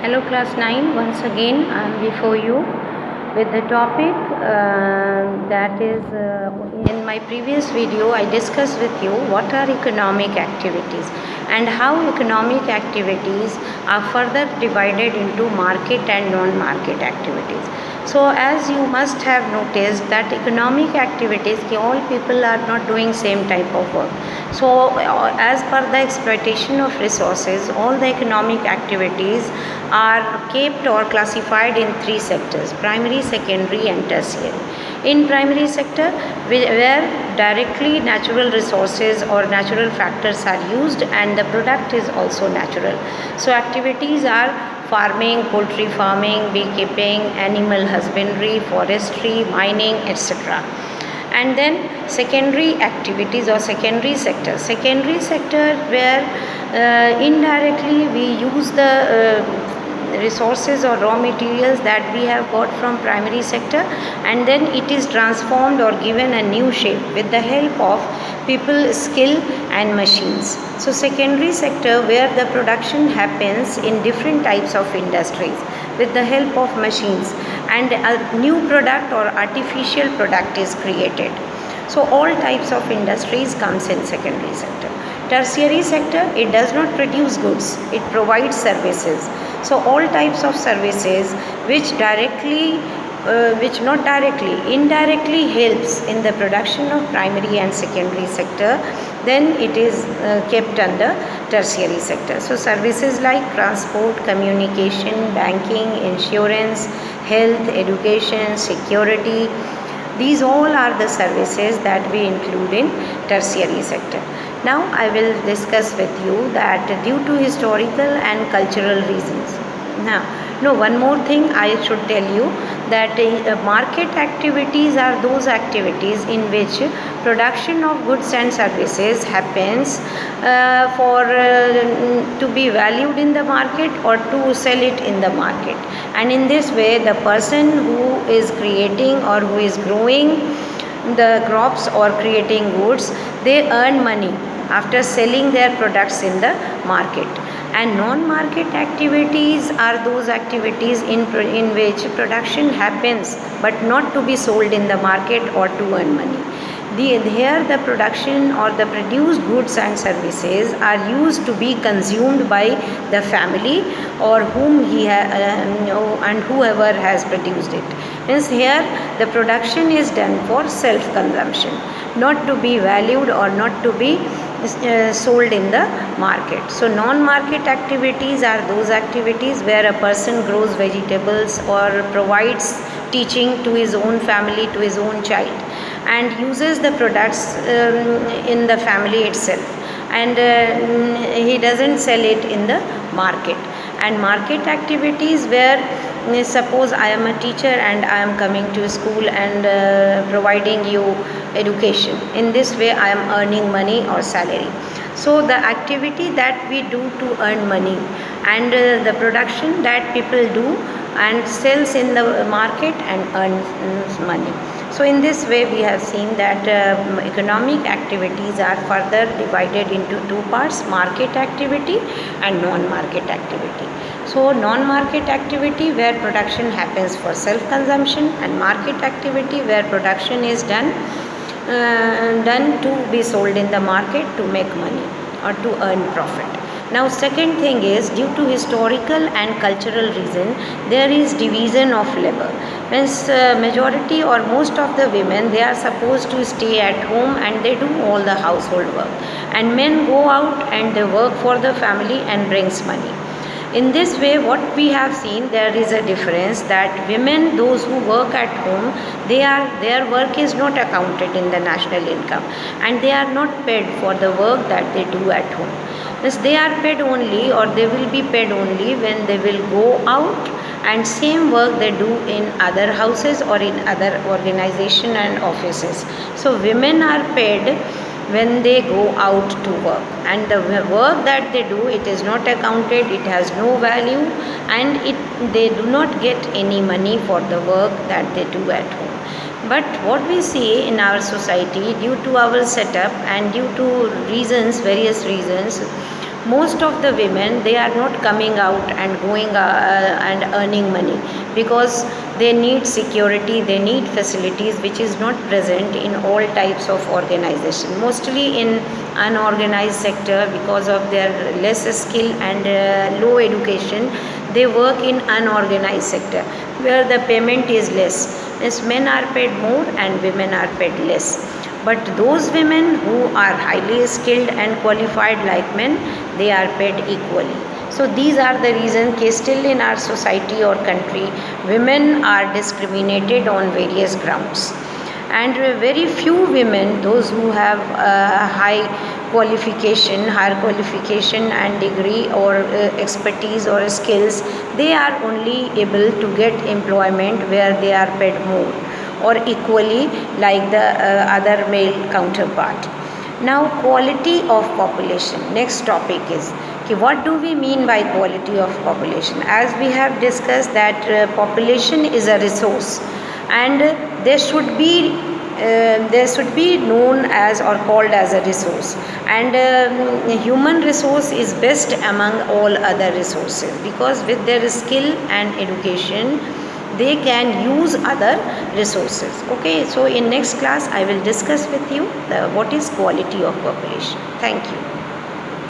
Hello class 9, once again I am before you with the topic that is in my previous video I discussed with you what are economic activities and how economic activities are further divided into market and non-market activities. So as you must have noticed that economic activities, all people are not doing same type of work. So as per the exploitation of resources, all the economic activities are kept or classified in three sectors: primary, secondary and tertiary. In primary sector, where directly natural resources or natural factors are used and the product is also natural. So activities are farming, poultry farming, beekeeping, animal husbandry, forestry, mining, etc. And then secondary activities or secondary sector. Secondary sector where indirectly we use the resources or raw materials that we have got from primary sector, and then it is transformed or given a new shape with the help of people, skill and machines. So secondary sector where the production happens in different types of industries with the help of machines, and a new product or artificial product is created. So all types of industries comes in secondary sector. Tertiary sector, it does not produce goods, it provides services. So all types of services which directly which not directly, indirectly helps in the production of primary and secondary sector, then it is kept under tertiary sector. So services like transport, communication, banking, insurance, health, education, security, these all are the services that we include in tertiary sector. Now I will discuss with you that due to historical and cultural reasons. No, one more thing I should tell you that market activities are those activities in which production of goods and services happens to be valued in the market or to sell it in the market. And in this way, the person who is creating or who is growing the crops or creating goods, they earn money after selling their products in the market. And non-market activities are those activities in which production happens but not to be sold in the market or to earn money. Here the production or the produced goods and services are used to be consumed by the family or whom and whoever has produced it. Hence here the production is done for self-consumption, not to be valued or not to be sold in the market. So non-market activities are those activities where a person grows vegetables or provides teaching to his own family, to his own child, and uses the products in the family itself, and he doesn't sell it in the market. And market activities where suppose I am a teacher and I am coming to school and providing you education. In this way I am earning money or salary. So the activity that we do to earn money and the production that people do and sells in the market and earns money. So in this way we have seen that economic activities are further divided into two parts: market activity and non-market activity. So non-market activity where production happens for self-consumption, and market activity where production is done to be sold in the market to make money or to earn profit. Now second thing is, due to historical and cultural reason, there is division of labor. Means majority or most of the women, they are supposed to stay at home and they do all the household work, and men go out and they work for the family and brings money. In this way what we have seen, there is a difference that women, those who work at home, their work is not accounted in the national income and they are not paid for the work that they do at home. Thus they are paid only, or they will be paid only when they will go out and same work they do in other houses or in other organization and offices. So women are paid when they go out to work, and the work that they do, it is not accounted, it has no value, and they do not get any money for the work that they do at home. But what we see in our society, due to our setup and due to reasons, various reasons, Most of the women, they are not coming out and going and earning money, because they need security, they need facilities which is not present in all types of organization. Mostly in unorganized sector, because of their less skill and low education, they work in unorganized sector where the payment is less. Means men are paid more and women are paid less. But those women who are highly skilled and qualified like men, they are paid equally. So these are the reasons that still in our society or country, women are discriminated on various grounds. And very few women, those who have higher qualification and degree or expertise or skills, they are only able to get employment where they are paid more or equally like the other male counterpart. Now, quality of population. Next topic is, okay, what do we mean by quality of population? As we have discussed that population is a resource, and there should be known as or called as a resource, and human resource is best among all other resources, because with their skill and education they can use other resources. Okay, so in next class I will discuss with you what is quality of population. Thank you.